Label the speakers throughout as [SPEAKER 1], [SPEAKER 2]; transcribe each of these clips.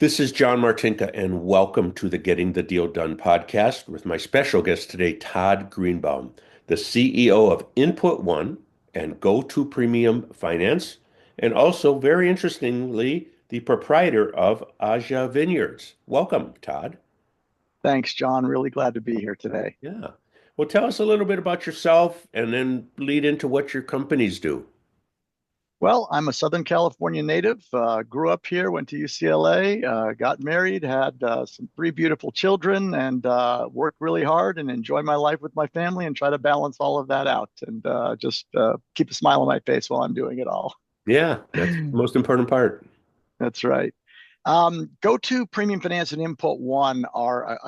[SPEAKER 1] This is John Martinka, and welcome to the Getting the Deal Done podcast with my special guest today, Todd Greenbaum, the CEO of Input One and Go-To Premium Finance, and also, very interestingly, the proprietor of Aja Vineyards. Welcome, Todd.
[SPEAKER 2] Thanks, John. Really glad to be here today.
[SPEAKER 1] Yeah. Well, tell us a little bit about yourself and then lead into what your companies do.
[SPEAKER 2] Well, I'm a Southern California native. Grew up here, went to UCLA, got married, had some three beautiful children, and worked really hard and enjoy my life with my family and try to balance all of that out and just keep a smile on my face while I'm doing it all.
[SPEAKER 1] Yeah, that's the most important part.
[SPEAKER 2] That's right. Go-To Premium Finance and Input One are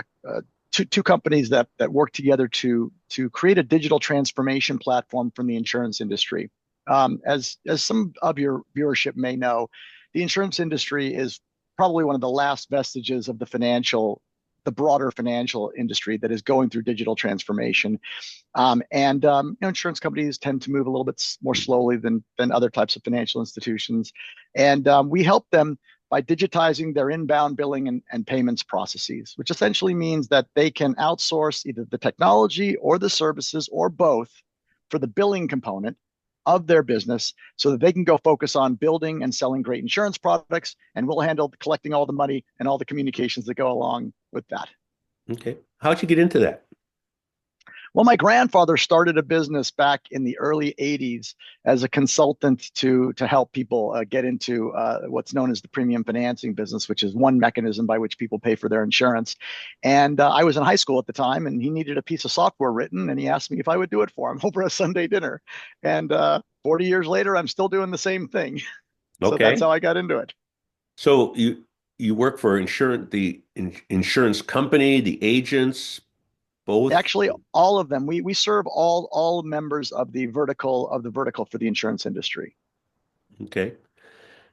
[SPEAKER 2] two companies that work together to create a digital transformation platform from the insurance industry. As some of your viewership may know, the insurance industry is probably one of the last vestiges of the broader financial industry that is going through digital transformation. Insurance companies tend to move a little bit more slowly than other types of financial institutions, and we help them by digitizing their inbound billing and payments processes, which essentially means that they can outsource either the technology or the services or both for the billing component of their business so that they can go focus on building and selling great insurance products, and we'll handle collecting all the money and all the communications that go along with that.
[SPEAKER 1] Okay. How'd you get into that?
[SPEAKER 2] Well, my grandfather started a business back in the early 80s as a consultant to help people get into what's known as the premium financing business, which is one mechanism by which people pay for their insurance. And I was in high school at the time, and he needed a piece of software written, and he asked me if I would do it for him over a Sunday dinner. And 40 years later, I'm still doing the same thing. So that's
[SPEAKER 1] Okay.
[SPEAKER 2] how I got into it.
[SPEAKER 1] So you work for insurance company, the agents, both.
[SPEAKER 2] Actually, all of them. We serve all members of the vertical for the insurance industry.
[SPEAKER 1] Okay.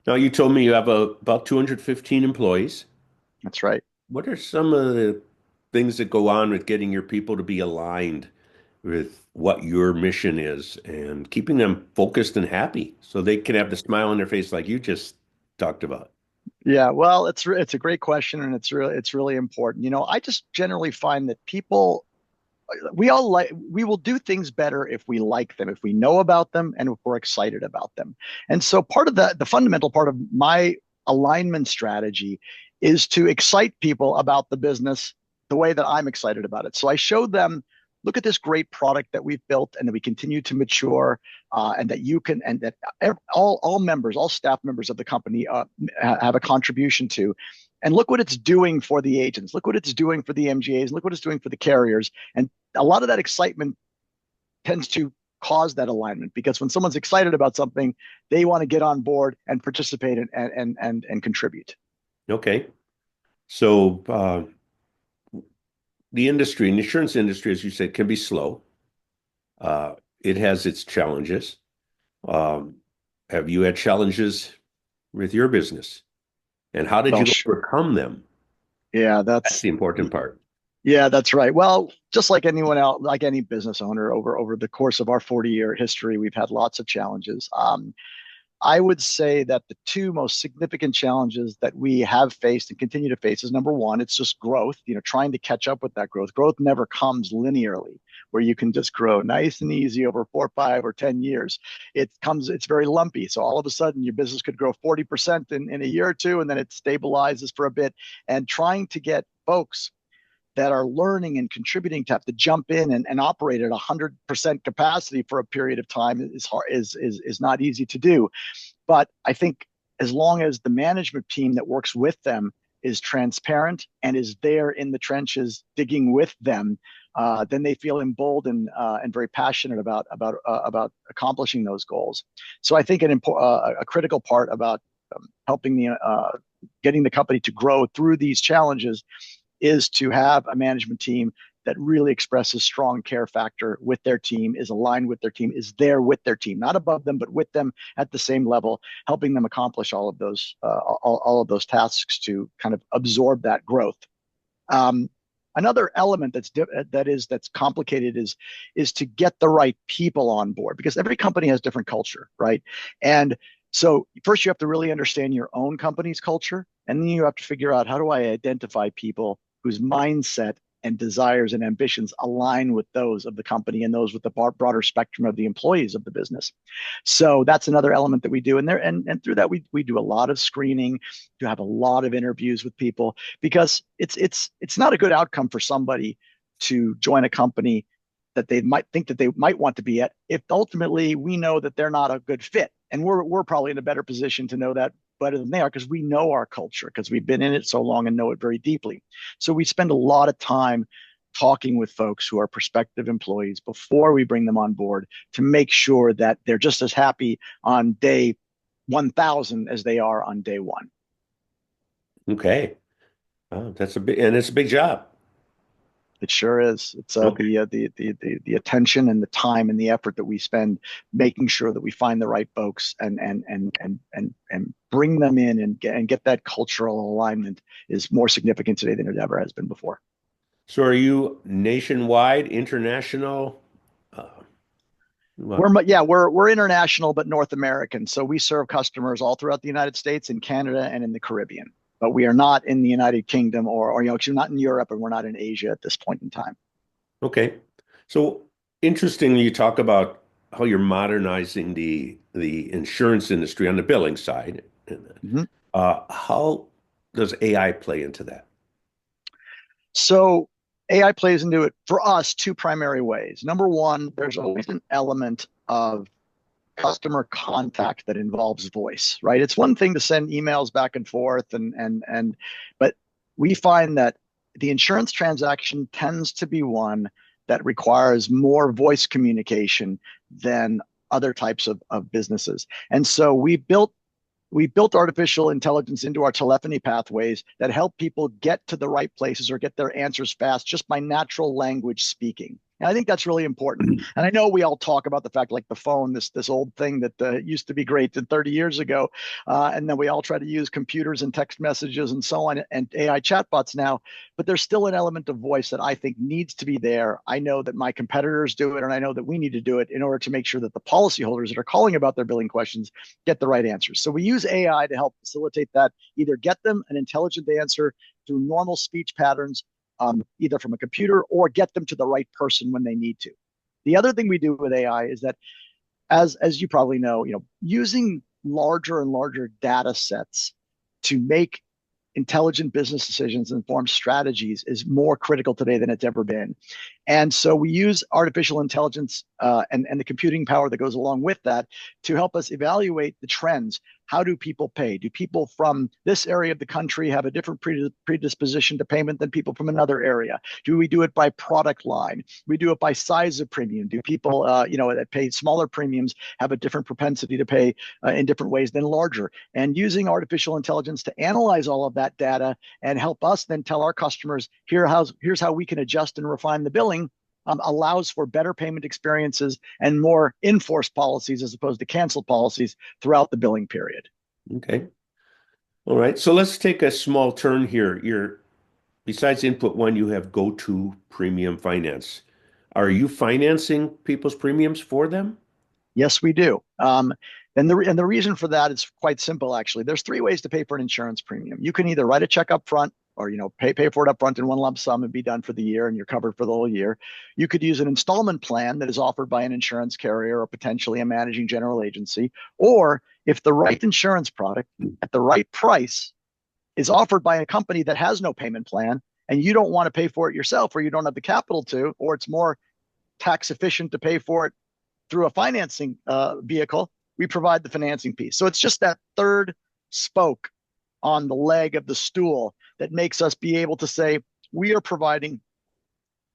[SPEAKER 1] Now you told me you have about 215 employees.
[SPEAKER 2] That's right.
[SPEAKER 1] What are some of the things that go on with getting your people to be aligned with what your mission is and keeping them focused and happy so they can have the smile on their face like you just talked about?
[SPEAKER 2] Yeah, well, it's a great question, and it's really important. I just generally find that people we will do things better if we like them, if we know about them, and if we're excited about them. And so part of the fundamental part of my alignment strategy is to excite people about the business the way that I'm excited about it. So I show them, look at this great product that we've built and that we continue to mature, and that you can, and that all members, all staff members of the company have a contribution to. And look what it's doing for the agents. Look what it's doing for the MGAs. Look what it's doing for the carriers. And a lot of that excitement tends to cause that alignment, because when someone's excited about something, they want to get on board and participate and contribute.
[SPEAKER 1] Okay. So the industry, the insurance industry, as you said, can be slow. It has its challenges. Um, have you had challenges with your business? And how did
[SPEAKER 2] Well,
[SPEAKER 1] you overcome them?
[SPEAKER 2] yeah,
[SPEAKER 1] That's the important part.
[SPEAKER 2] yeah, that's right. Well, just like anyone else, like any business owner, over the course of our 40-year history, we've had lots of challenges. I would say that the two most significant challenges that we have faced and continue to face is, number one, it's just growth, trying to catch up with that growth. Growth never comes linearly, where you can just grow nice and easy over 4, 5, or 10 years. It's very lumpy. So all of a sudden your business could grow 40% in a year or two, and then it stabilizes for a bit. And trying to get folks that are learning and contributing to have to jump in and operate at 100% capacity for a period of time is hard, is not easy to do. But I think as long as the management team that works with them is transparent and is there in the trenches digging with them, then they feel emboldened and very passionate about accomplishing those goals. So I think a critical part about helping getting the company to grow through these challenges is to have a management team that really expresses strong care factor with their team, is aligned with their team, is there with their team, not above them, but with them at the same level, helping them accomplish all of those tasks to kind of absorb that growth. Another element that's complicated is to get the right people on board, because every company has different culture, right? And so first you have to really understand your own company's culture And then you have to figure out, how do I identify people whose mindset and desires and ambitions align with those of the company and those with the broader spectrum of the employees of the business. So that's another element that we do. And through that, we do a lot of screening, to have a lot of interviews with people, because it's not a good outcome for somebody to join a company that they might think that they might want to be at, if ultimately we know that they're not a good fit. And we're probably in a better position to know that better than they are, because we know our culture, because we've been in it so long and know it very deeply. So we spend a lot of time talking with folks who are prospective employees before we bring them on board, to make sure that they're just as happy on day 1,000 as they are on day one.
[SPEAKER 1] Okay. Oh, that's a big, and it's a big job.
[SPEAKER 2] It sure is. It's
[SPEAKER 1] Okay.
[SPEAKER 2] the attention and the time and the effort that we spend making sure that we find the right folks and bring them in and get that cultural alignment is more significant today than it ever has been before.
[SPEAKER 1] So are you nationwide, international? Uh, what?
[SPEAKER 2] We're international but North American. So we serve customers all throughout the United States, in Canada, and in the Caribbean. But we are not in the United Kingdom, or we're not in Europe, and we're not in Asia at this point in time.
[SPEAKER 1] Okay. So interestingly, you talk about how you're modernizing the insurance industry on the billing side.
[SPEAKER 2] Mhm.
[SPEAKER 1] How does AI play into that?
[SPEAKER 2] So AI plays into it for us two primary ways. Number one, there's always an element of customer contact that involves voice, right? It's one thing to send emails back and forth, but we find that the insurance transaction tends to be one that requires more voice communication than other types of businesses. And so we built artificial intelligence into our telephony pathways that help people get to the right places or get their answers fast just by natural language speaking. And I think that's really important. And I know we all talk about the fact, like the phone, this old thing that used to be great 30 years ago, and then we all try to use computers and text messages and so on, and AI chatbots now. But there's still an element of voice that I think needs to be there. I know that my competitors do it, and I know that we need to do it in order to make sure that the policyholders that are calling about their billing questions get the right answers. So we use AI to help facilitate that, either get them an intelligent answer through normal speech patterns, either from a computer, or get them to the right person when they need to. The other thing we do with AI is that, as you probably know, using larger and larger data sets to make intelligent business decisions and form strategies is more critical today than it's ever been. And so we use artificial intelligence and the computing power that goes along with that to help us evaluate the trends. How do people pay? Do people from this area of the country have a different predisposition to payment than people from another area? Do we do it by product line? We do it by size of premium. Do people, that pay smaller premiums have a different propensity to pay in different ways than larger? And using artificial intelligence to analyze all of that data and help us then tell our customers, here's how we can adjust and refine the billing, allows for better payment experiences and more enforced policies as opposed to canceled policies throughout the billing period.
[SPEAKER 1] Okay. All right. So let's take a small turn here. Besides input one, you have go-to premium finance. Are you financing people's premiums for them?
[SPEAKER 2] Yes, we do. And the reason for that is quite simple, actually. There's three ways to pay for an insurance premium. You can either write a check up front, or pay for it up front in one lump sum and be done for the year, and you're covered for the whole year. You could use an installment plan that is offered by an insurance carrier or potentially a managing general agency. Or if the right insurance product at the right price is offered by a company that has no payment plan, and you don't want to pay for it yourself, or you don't have the capital to, or it's more tax efficient to pay for it through a financing vehicle, we provide the financing piece. So it's just that third spoke on the leg of the stool that makes us be able to say we are providing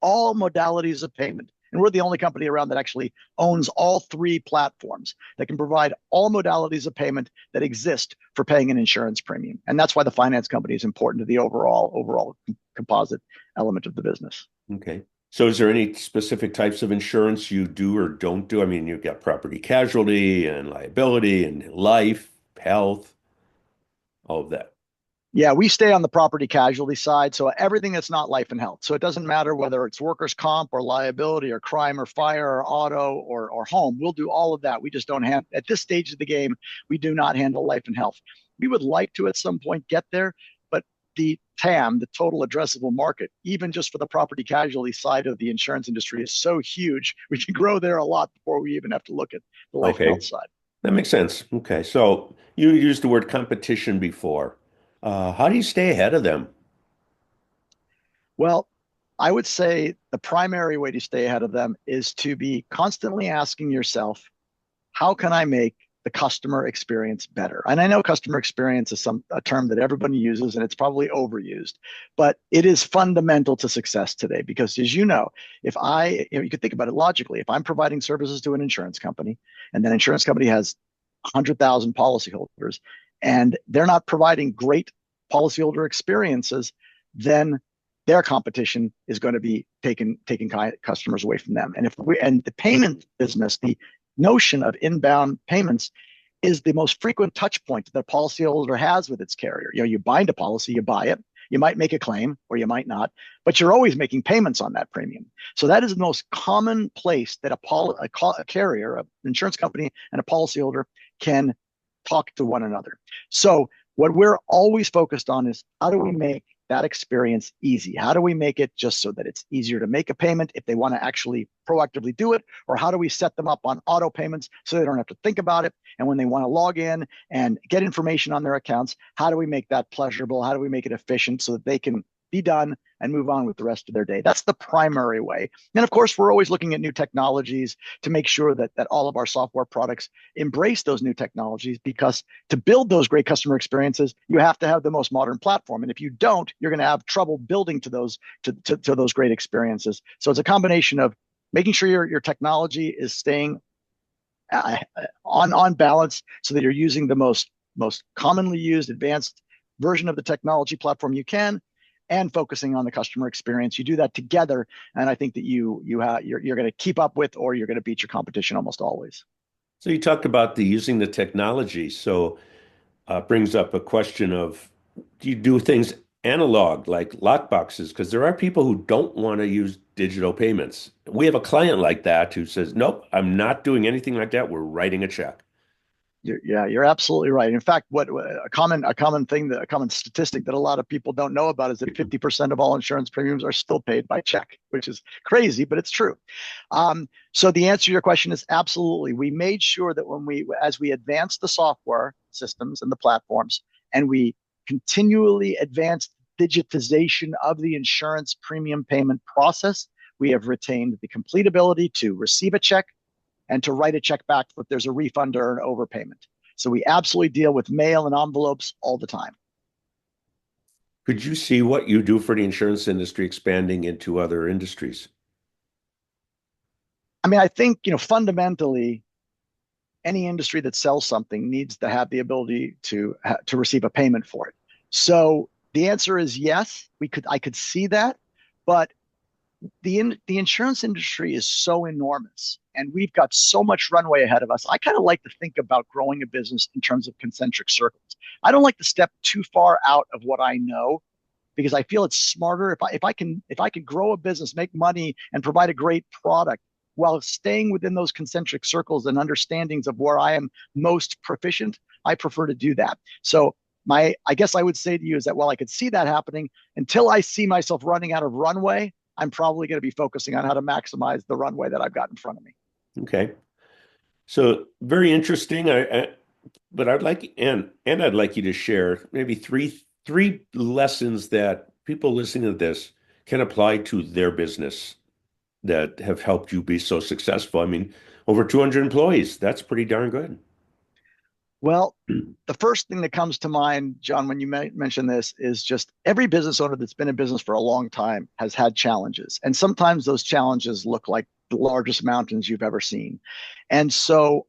[SPEAKER 2] all modalities of payment. And we're the only company around that actually owns all three platforms that can provide all modalities of payment that exist for paying an insurance premium. And that's why the finance company is important to the overall composite element of the business.
[SPEAKER 1] Okay. So is there any specific types of insurance you do or don't do? I mean, you've got property casualty and liability and life, health, all of that.
[SPEAKER 2] Yeah, we stay on the property casualty side. So everything that's not life and health. So it doesn't matter whether it's workers' comp or liability or crime or fire or auto or home. We'll do all of that. We just don't at this stage of the game, we do not handle life and health. We would like to at some point get there, the TAM, the total addressable market, even just for the property casualty side of the insurance industry, is so huge. We can grow there a lot before we even have to look at the life and
[SPEAKER 1] Okay,
[SPEAKER 2] health side.
[SPEAKER 1] that makes sense. Okay, so you used the word competition before. How do you stay ahead of them?
[SPEAKER 2] Well, I would say the primary way to stay ahead of them is to be constantly asking yourself, how can I make the customer experience better? And I know customer experience is a term that everybody uses and it's probably overused, but it is fundamental to success today because as you know, you could think about it logically, if I'm providing services to an insurance company and that insurance company has 100,000 policyholders and they're not providing great policyholder experiences, then their competition is going to be taking customers away from them. And the payment business, the notion of inbound payments is the most frequent touch point that a policyholder has with its carrier. You bind a policy, you buy it, you might make a claim or you might not, but you're always making payments on that premium. So that is the most common place that a carrier, an insurance company, and a policyholder can talk to one another. So what we're always focused on is how do we make that experience easy? How do we make it just so that it's easier to make a payment if they want to actually proactively do it? Or how do we set them up on auto payments so they don't have to think about it? And when they want to log in and get information on their accounts, how do we make that pleasurable? How do we make it efficient so that they can be done and move on with the rest of their day? That's the primary way. And of course, we're always looking at new technologies to make sure that all of our software products embrace those new technologies, because to build those great customer experiences, you have to have the most modern platform. And if you don't, you're going to have trouble building to those great experiences. So it's a combination of making sure your technology is staying on balance so that you're using the most commonly used advanced version of the technology platform you can, and focusing on the customer experience. You do that together, and I think that you're going to keep up with, or you're going to beat your competition almost always.
[SPEAKER 1] So you talked about the using the technology. So brings up a question of, do you do things analog like lock boxes? Because there are people who don't want to use digital payments. We have a client like that who says, nope, I'm not doing anything like that. We're writing a check.
[SPEAKER 2] You're absolutely right. In fact, what a common statistic that a lot of people don't know about is that 50% of all insurance premiums are still paid by check, which is crazy, but it's true. So the answer to your question is absolutely. We made sure that as we advanced the software systems and the platforms, and we continually advanced digitization of the insurance premium payment process, we have retained the complete ability to receive a check and to write a check back if there's a refund or an overpayment. So we absolutely deal with mail and envelopes all the time.
[SPEAKER 1] Could you see what you do for the insurance industry expanding into other industries?
[SPEAKER 2] I mean, I think, fundamentally, any industry that sells something needs to have the ability to receive a payment for it. So the answer is yes. I could see that, but the insurance industry is so enormous and we've got so much runway ahead of us. I kind of like to think about growing a business in terms of concentric circles. I don't like to step too far out of what I know, because I feel it's smarter if I can grow a business, make money, and provide a great product while staying within those concentric circles and understandings of where I am most proficient. I prefer to do that. So I guess I would say to you is that while I could see that happening, until I see myself running out of runway, I'm probably going to be focusing on how to maximize the runway that I've got in front of me.
[SPEAKER 1] Okay. So very interesting. But I'd like you to share maybe three lessons that people listening to this can apply to their business that have helped you be so successful. I mean, over 200 employees, that's pretty darn good.
[SPEAKER 2] Well, the first thing that comes to mind, John, when you mention this, is just every business owner that's been in business for a long time has had challenges. And sometimes those challenges look like the largest mountains you've ever seen. And so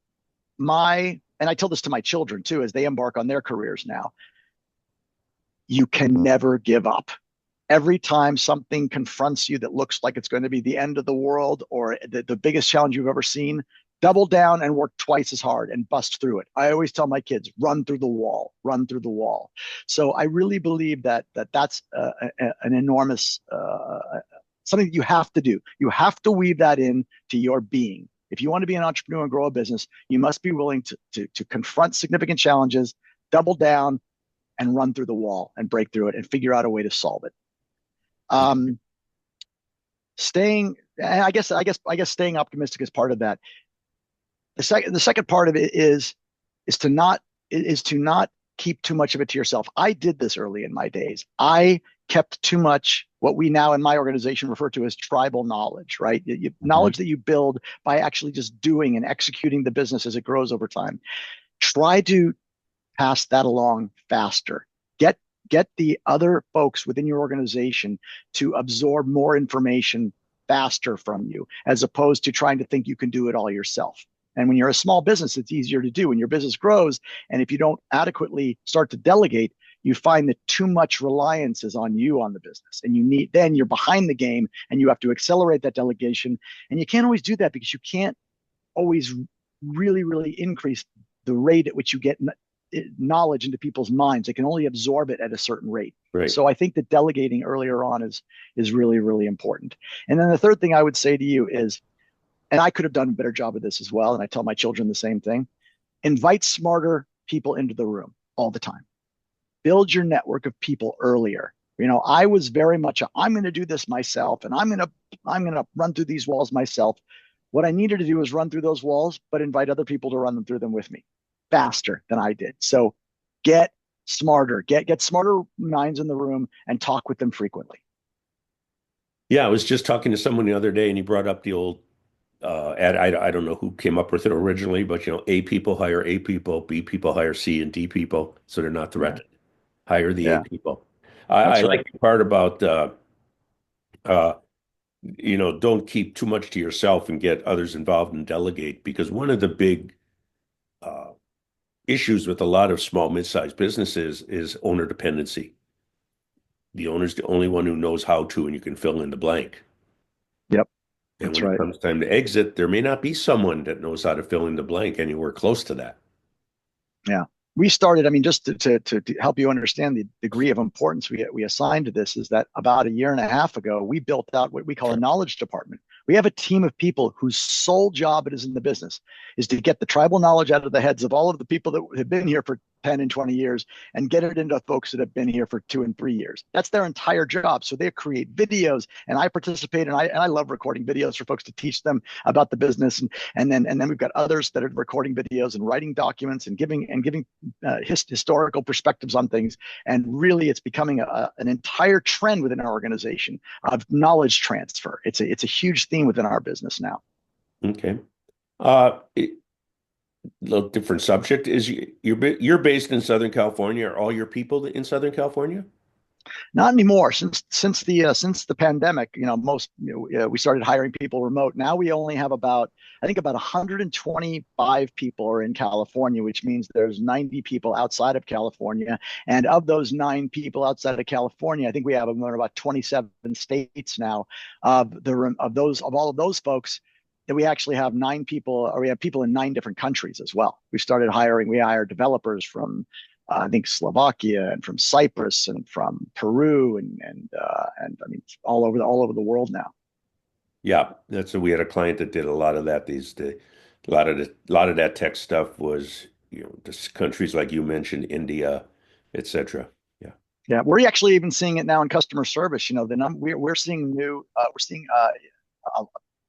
[SPEAKER 2] and I tell this to my children too, as they embark on their careers now, you can never give up. Every time something confronts you that looks like it's going to be the end of the world or the biggest challenge you've ever seen, double down and work twice as hard and bust through it. I always tell my kids, run through the wall, run through the wall. So I really believe that's an enormous something that you have to do. You have to weave that in to your being. If you want to be an entrepreneur and grow a business, you must be willing to confront significant challenges, double down, and run through the wall and break through it and figure out a way to solve it. Um, staying, and I guess staying optimistic is part of that. The second part of it is to not is to not keep too much of it to yourself. I did this early in my days. I kept too much what we now in my organization refer to as tribal knowledge, right?
[SPEAKER 1] Mhm.
[SPEAKER 2] Knowledge that you build by actually just doing and executing the business as it grows over time. Try to pass that along faster. Get get the other folks within your organization to absorb more information faster from you, as opposed to trying to think you can do it all yourself. And when you're a small business, it's easier to do. When your business grows, and if you don't adequately start to delegate, you find that too much reliance is on you on the business, and then you're behind the game, and you have to accelerate that delegation. And you can't always do that because you can't always really increase the rate at which you get knowledge into people's minds. They can only absorb it at a certain rate.
[SPEAKER 1] Right.
[SPEAKER 2] So I think that delegating earlier on is really important. And then the third thing I would say to you is, and I could have done a better job of this as well, and I tell my children the same thing: invite smarter people into the room all the time. Build your network of people earlier. I was very much I'm going to do this myself, and I'm going to run through these walls myself. What I needed to do was run through those walls, but invite other people to run them through them with me faster than I did. So get smarter, get smarter minds in the room and talk with them frequently.
[SPEAKER 1] Yeah, I was just talking to someone the other day, and he brought up the old ad. I don't know who came up with it originally, but A people hire A people, B people hire C and D people, so they're not
[SPEAKER 2] Yeah,
[SPEAKER 1] threatened. Hire the A
[SPEAKER 2] yeah,
[SPEAKER 1] people. I
[SPEAKER 2] that's right.
[SPEAKER 1] like the part about uh, don't keep too much to yourself and get others involved and delegate, because one of the big uh, issues with a lot of small, mid-sized businesses is owner dependency. The owner's the only one who knows how to, and you can fill in the blank.
[SPEAKER 2] Yep,
[SPEAKER 1] And
[SPEAKER 2] that's
[SPEAKER 1] when it
[SPEAKER 2] right.
[SPEAKER 1] comes time to exit, there may not be someone that knows how to fill in the blank anywhere close to that.
[SPEAKER 2] Yeah. We started, I mean, just to help you understand the degree of importance we assigned to this, is that about a year and a half ago, we built out what we call a knowledge department. We have a team of people whose sole job it is in the business is to get the tribal knowledge out of the heads of all of the people that have been here for 10 and 20 years and get it into folks that have been here for 2 and 3 years. That's their entire job. So they create videos, and I participate, and I love recording videos for folks to teach them about the business. And then we've got others that are recording videos and writing documents and giving historical perspectives on things. And really, it's becoming an entire trend within our organization of knowledge transfer. It's a huge theme within our business now.
[SPEAKER 1] Okay. A little different subject is you're based in Southern California. Are all your people in Southern California?
[SPEAKER 2] Not anymore. Since the pandemic, most we started hiring people remote. Now we only have about 125 people are in California, which means there's 90 people outside of California. And of those 9 people outside of California, I think we have them in about 27 states now. Of all of those folks, that we actually have 9 people, or we have people in 9 different countries as well. We hired developers from I think Slovakia, and from Cyprus, and from Peru, and I mean all over the world now.
[SPEAKER 1] Yeah, we had a client that did a lot of that. A lot of that tech stuff was, just countries like you mentioned, India, etc. Yeah.
[SPEAKER 2] Yeah, we're actually even seeing it now in customer service. We're seeing we're seeing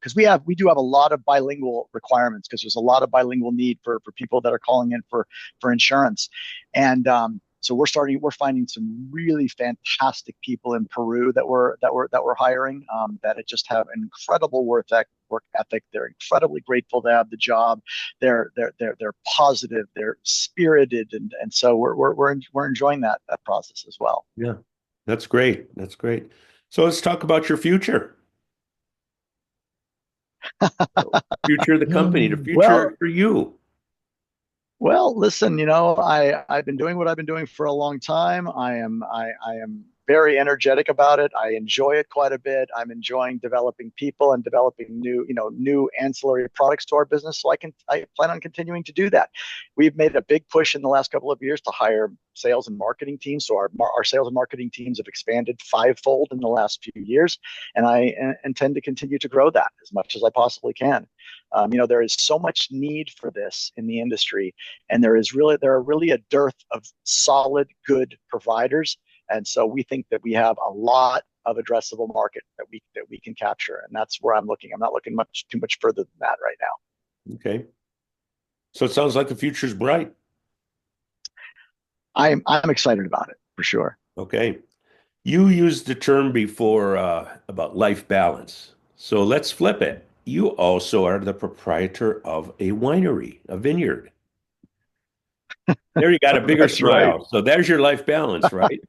[SPEAKER 2] because we do have a lot of bilingual requirements, because there's a lot of bilingual need for people that are calling in for insurance. And so we're finding some really fantastic people in Peru that we're hiring, that just have an incredible work ethic. They're incredibly grateful to have the job. They're positive, they're spirited, and so we're enjoying that process as well.
[SPEAKER 1] Yeah. That's great. That's great. So let's talk about your future. Future of the company, the
[SPEAKER 2] Well,
[SPEAKER 1] future for you.
[SPEAKER 2] listen, I've been doing what I've been doing for a long time. I am very energetic about it. I enjoy it quite a bit. I'm enjoying developing people and developing new ancillary products to our business. So I plan on continuing to do that. We've made a big push in the last couple of years to hire sales and marketing teams. So our sales and marketing teams have expanded fivefold in the last few years, and I intend to continue to grow that as much as I possibly can. There is so much need for this in the industry, and there are really a dearth of solid, good providers. And so we think that we have a lot of addressable market that we can capture, and that's where I'm looking. I'm not looking too much further than that right now.
[SPEAKER 1] Okay. So it sounds like the future's bright.
[SPEAKER 2] I'm excited about it for sure.
[SPEAKER 1] Okay. You used the term before about life balance. So let's flip it. You also are the proprietor of a winery, a vineyard. There you got a bigger
[SPEAKER 2] That's right.
[SPEAKER 1] smile. So there's your life balance, right?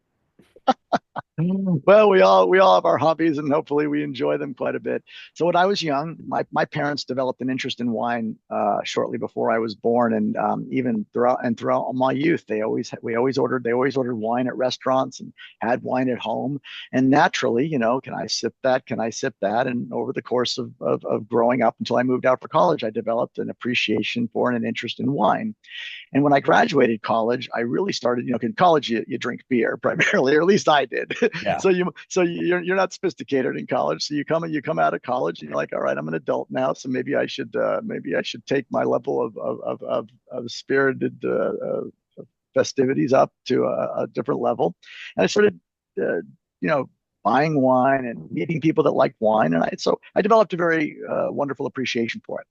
[SPEAKER 2] Well, we all have our hobbies, and hopefully we enjoy them quite a bit. So when I was young, my parents developed an interest in wine shortly before I was born, and even throughout my youth, they always ordered wine at restaurants and had wine at home. And naturally, can I sip that? Can I sip that? And over the course of growing up until I moved out for college, I developed an appreciation for and an interest in wine. And when I graduated college, I really started, in college you drink beer primarily, or at least I did.
[SPEAKER 1] Yeah.
[SPEAKER 2] So you're not sophisticated in college. So you come out of college and you're like, all right, I'm an adult now, so maybe I should take my level of spirited festivities up to a different level. And I started, buying wine and meeting people that like wine, and I developed a very wonderful appreciation for it.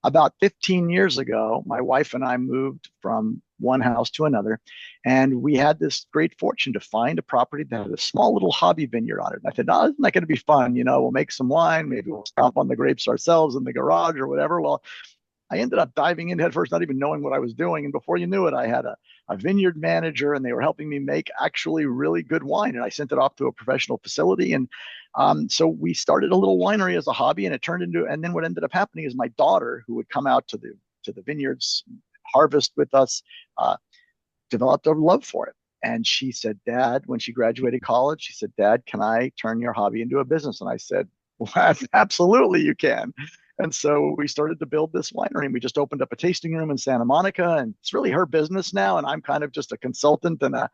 [SPEAKER 2] About 15 years ago, my wife and I moved from one house to another, and we had this great fortune to find a property that had a small little hobby vineyard on it. And I said, "Oh, isn't that going to be fun? We'll make some wine. Maybe we'll stomp on the grapes ourselves in the garage or whatever." Well, I ended up diving in headfirst, not even knowing what I was doing. And before you knew it, I had a vineyard manager, and they were helping me make actually really good wine. And I sent it off to a professional facility. And so we started a little winery as a hobby, and and then what ended up happening is my daughter, who would come out to the vineyards, harvest with us, uh, developed a love for it. And she said, "Dad," when she graduated college, she said, "Dad, can I turn your hobby into a business?" And I said, "Well, absolutely, you can." And so we started to build this winery, and we just opened up a tasting room in Santa Monica, and it's really her business now. And I'm kind of just a consultant and a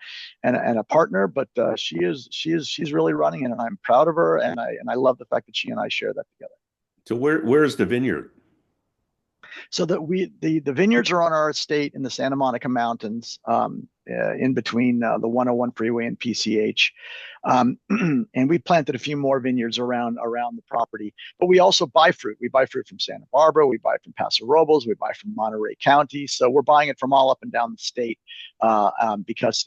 [SPEAKER 2] partner, but she's really running it, and I'm proud of her, and I love the fact that she and I share that together.
[SPEAKER 1] So where's the vineyard?
[SPEAKER 2] So that the vineyards are on our estate in the Santa Monica Mountains, in between the 101 freeway and PCH, and we planted a few more vineyards around the property. But we also buy fruit. We buy fruit from Santa Barbara. We buy from Paso Robles. We buy from Monterey County. So we're buying it from all up and down the state, because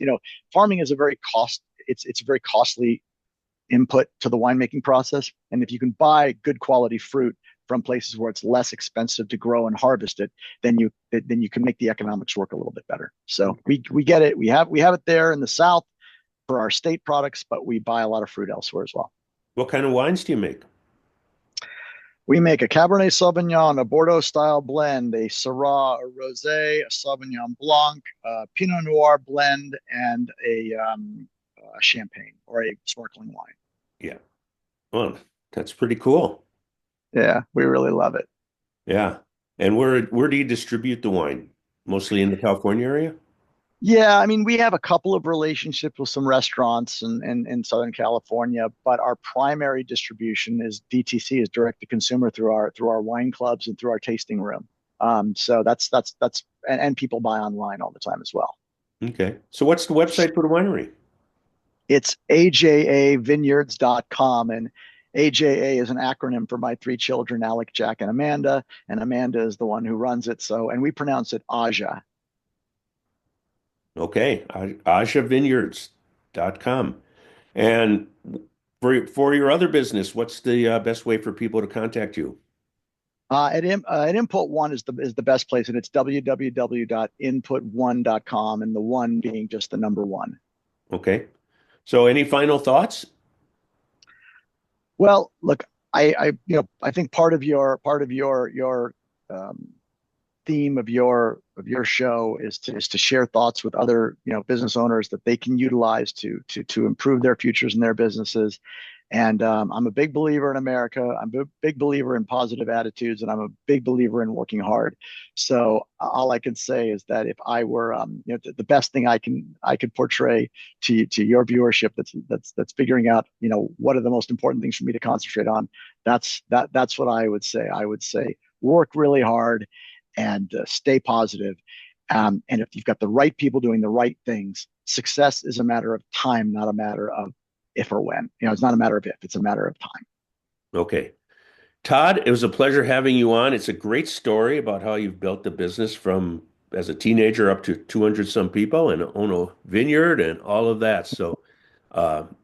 [SPEAKER 2] farming is it's a very costly input to the winemaking process. And if you can buy good quality fruit from places where it's less expensive to grow and harvest it, then you can make the economics work a little bit better. So we get it. We have it there in the South for our state products, but we buy a lot of fruit elsewhere as well.
[SPEAKER 1] What kind of wines do you make?
[SPEAKER 2] We make a Cabernet Sauvignon, a Bordeaux style blend, a Syrah, a Rosé, a Sauvignon Blanc, a Pinot Noir blend, and a Champagne or a sparkling wine.
[SPEAKER 1] Yeah. Well, that's pretty cool.
[SPEAKER 2] Yeah, we really love it.
[SPEAKER 1] Yeah. And where do you distribute the wine? Mostly in the California area?
[SPEAKER 2] Yeah, I mean, we have a couple of relationships with some restaurants in Southern California, but our primary distribution is DTC, is direct to consumer through our wine clubs and through our tasting room. So and people buy online all the time as well.
[SPEAKER 1] Okay. So what's the website for the winery?
[SPEAKER 2] It's ajavineyards.com, and AJA is an acronym for my three children, Alec, Jack, and Amanda is the one who runs it. And we pronounce it Aja.
[SPEAKER 1] Okay. AjaVineyards.com. And for your other business, what's the best way for people to contact you?
[SPEAKER 2] At Input One is the best place, and it's www.input1.com, and the one being just the number one.
[SPEAKER 1] Okay. So any final thoughts?
[SPEAKER 2] Well, look, I think part of your um, theme of your show is to share thoughts with other business owners that they can utilize to improve their futures in their businesses. And I'm a big believer in America. I'm a big believer in positive attitudes, and I'm a big believer in working hard. So all I can say is that if I were, the best thing I could portray to your viewership that's figuring out, what are the most important things for me to concentrate on. That's what I would say. I would say work really hard and stay positive. And if you've got the right people doing the right things, success is a matter of time, not a matter of if or when. It's not a matter of if, it's a matter of time.
[SPEAKER 1] Okay. Todd, it was a pleasure having you on. It's a great story about how you've built the business from as a teenager up to 200 some people and own a vineyard and all of that. So,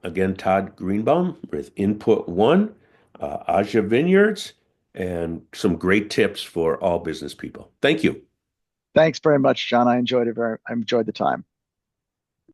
[SPEAKER 1] again, Todd Greenbaum with Input One, Aja Vineyards, and some great tips for all business people. Thank you.
[SPEAKER 2] Thanks very much, John. I enjoyed the time.